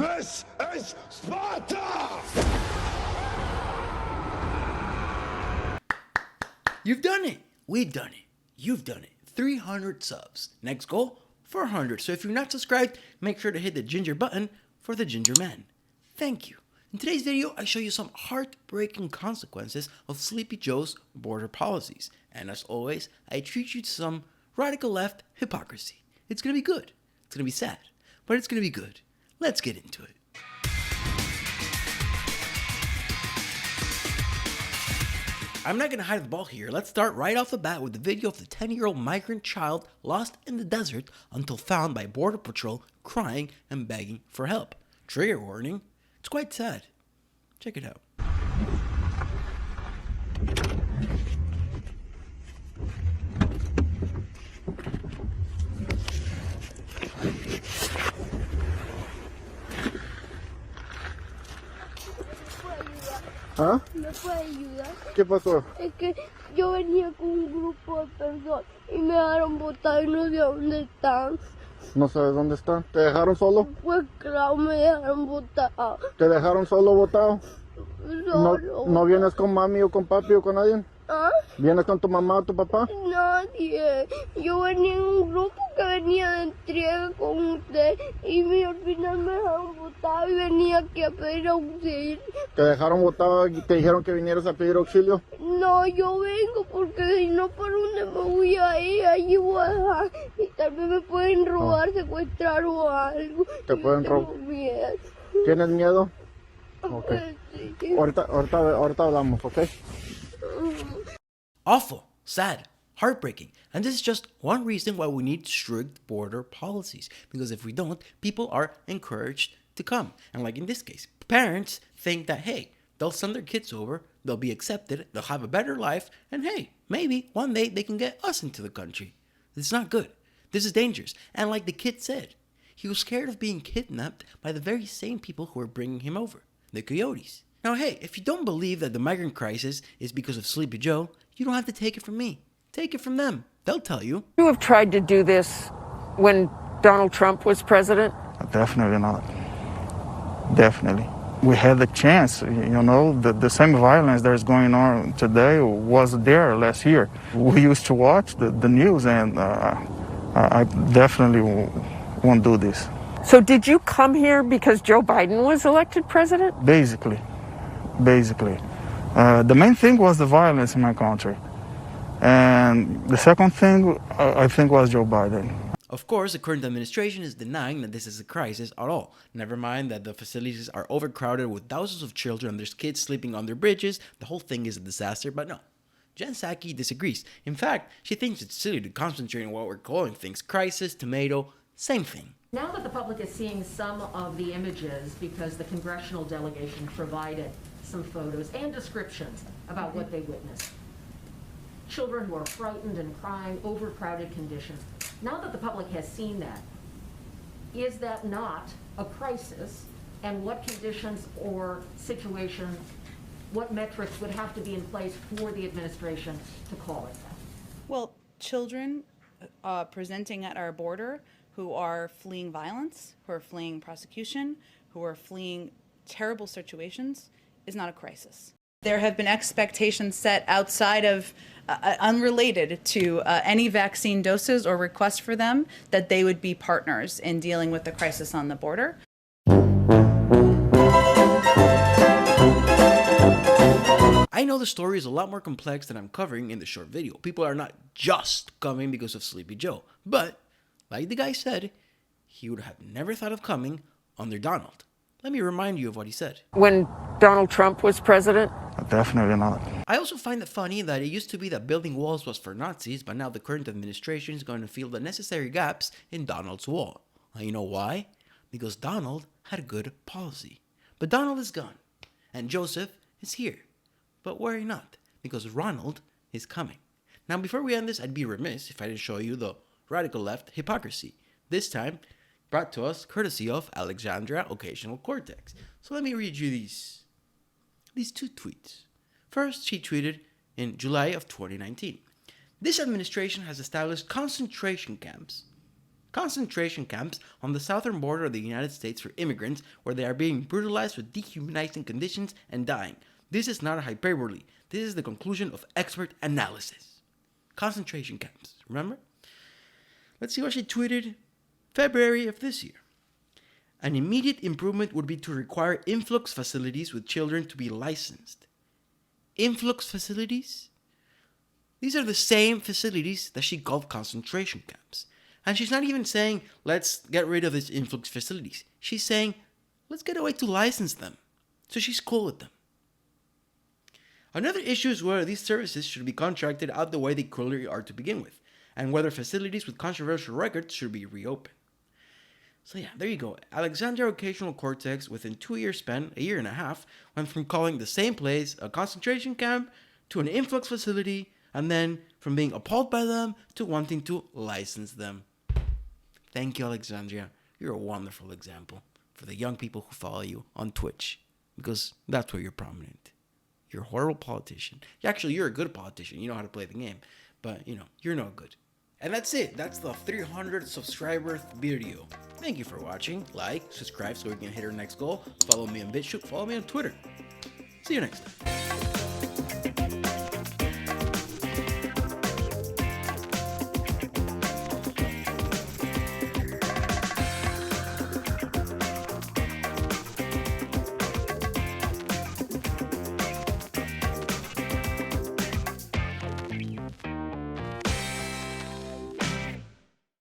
This is Sparta! You've done it. We've done it. You've done it. 300 subs. Next goal, 400. So if you're not subscribed, make sure to hit the ginger button for the ginger man. Thank you. In today's video, I show you some heartbreaking consequences of Sleepy Joe's border policies. And as always, I treat you to some radical left hypocrisy. It's gonna be good. It's gonna be sad, but it's gonna be good. Let's get into it. I'm not gonna hide the ball here. Let's start right off the bat with the video of the 10-year-old migrant child lost in the desert until found by Border Patrol crying and begging for help. Trigger warning, it's quite sad. Check it out. ¿Ah? ¿Me puede ayudar? ¿Qué pasó? Es que yo venía con un grupo de personas y me dejaron botar y no sé dónde están. No sabes dónde están. ¿Te dejaron solo? Pues claro, me dejaron botar. ¿Te dejaron solo botado? Solo. ¿No vienes con mami o con papi o con alguien? ¿Ah? ¿Vienes con tu mamá o tu papá? Nadie. Yo venía en un grupo que venía de entrega con usted y al final me dejaron botar y venía aquí a pedir auxilio. ¿Te dejaron botado y te dijeron que vinieras a pedir auxilio? No, yo vengo porque si no, ¿por dónde me voy a ir? Allí voy a dejar y tal vez me pueden robar, secuestrar o algo. Te pueden robar. Miedo. ¿Tienes miedo? Ok. Sí. Ahorita hablamos, ¿ok? Awful, sad, heartbreaking. And this is just one reason why we need strict border policies. Because if we don't, people are encouraged to come. And like in this case, parents think that, hey, they'll send their kids over, they'll be accepted, they'll have a better life, and hey, maybe one day they can get us into the country. It's not good. This is dangerous. And like the kid said, he was scared of being kidnapped by the very same people who were bringing him over, the coyotes. Now, hey, if you don't believe that the migrant crisis is because of Sleepy Joe, you don't have to take it from me. Take it from them. They'll tell you. You have tried to do this when Donald Trump was president? Definitely not. Definitely. We had the chance, the same violence that is going on today was there last year. We used to watch the news and I definitely won't do this. So did you come here because Joe Biden was elected president? Basically. The main thing was the violence in my country. And the second thing, I think, was Joe Biden. Of course, the current administration is denying that this is a crisis at all. Never mind that the facilities are overcrowded with thousands of children and there's kids sleeping on their bridges. The whole thing is a disaster, but no. Jen Psaki disagrees. In fact, she thinks it's silly to concentrate on what we're calling things crisis, tomato, same thing. Now that the public is seeing some of the images, because the congressional delegation provided some photos and descriptions about what they witnessed. Children who are frightened and crying, overcrowded conditions. Now that the public has seen that, is that not a crisis? And what conditions or situations, what metrics would have to be in place for the administration to call it that? Well, children presenting at our border who are fleeing violence, who are fleeing prosecution, who are fleeing terrible situations is not a crisis. There have been expectations set outside of, unrelated to any vaccine doses or requests for them, that they would be partners in dealing with the crisis on the border. I know the story is a lot more complex than I'm covering in the short video. People are not just coming because of Sleepy Joe, but like the guy said, he would have never thought of coming under Donald. Let me remind you of what he said. When Donald Trump was president? Definitely not. I also find it funny that it used to be that building walls was for Nazis, but now the current administration is going to fill the necessary gaps in Donald's wall. And you know why? Because Donald had a good policy. But Donald is gone, and Joseph is here. But worry not, because Ronald is coming. Now, before we end this, I'd be remiss if I didn't show you the radical left hypocrisy. This time, brought to us courtesy of Alexandra Occasional Cortex. So let me read you these two tweets. First, she tweeted in July of 2019. This administration has established concentration camps concentration camps on the southern border of the United States for immigrants where they are being brutalized with dehumanizing conditions and dying. This is not a hyperbole. This is the conclusion of expert analysis. Concentration camps, remember? Let's see what she tweeted February of this year. An immediate improvement would be to require influx facilities with children to be licensed. Influx facilities? These are the same facilities that she called concentration camps. And she's not even saying, let's get rid of these influx facilities. She's saying, let's get a way to license them. So she's cool with them. Another issue is whether these services should be contracted out the way they clearly are to begin with, and whether facilities with controversial records should be reopened. So yeah, there you go. Alexandria Occasional Cortex, within 2 years span, a year and a half, went from calling the same place a concentration camp to an influx facility, and then from being appalled by them to wanting to license them. Thank you, Alexandria. You're a wonderful example for the young people who follow you on Twitch, because that's where you're prominent. You're a horrible politician. Actually, you're a good politician. You know how to play the game, but you're no good. And that's it. That's the 300 subscriber video. Thank you for watching. Like, subscribe so we can hit our next goal. Follow me on BitChute. Follow me on Twitter. See you next time.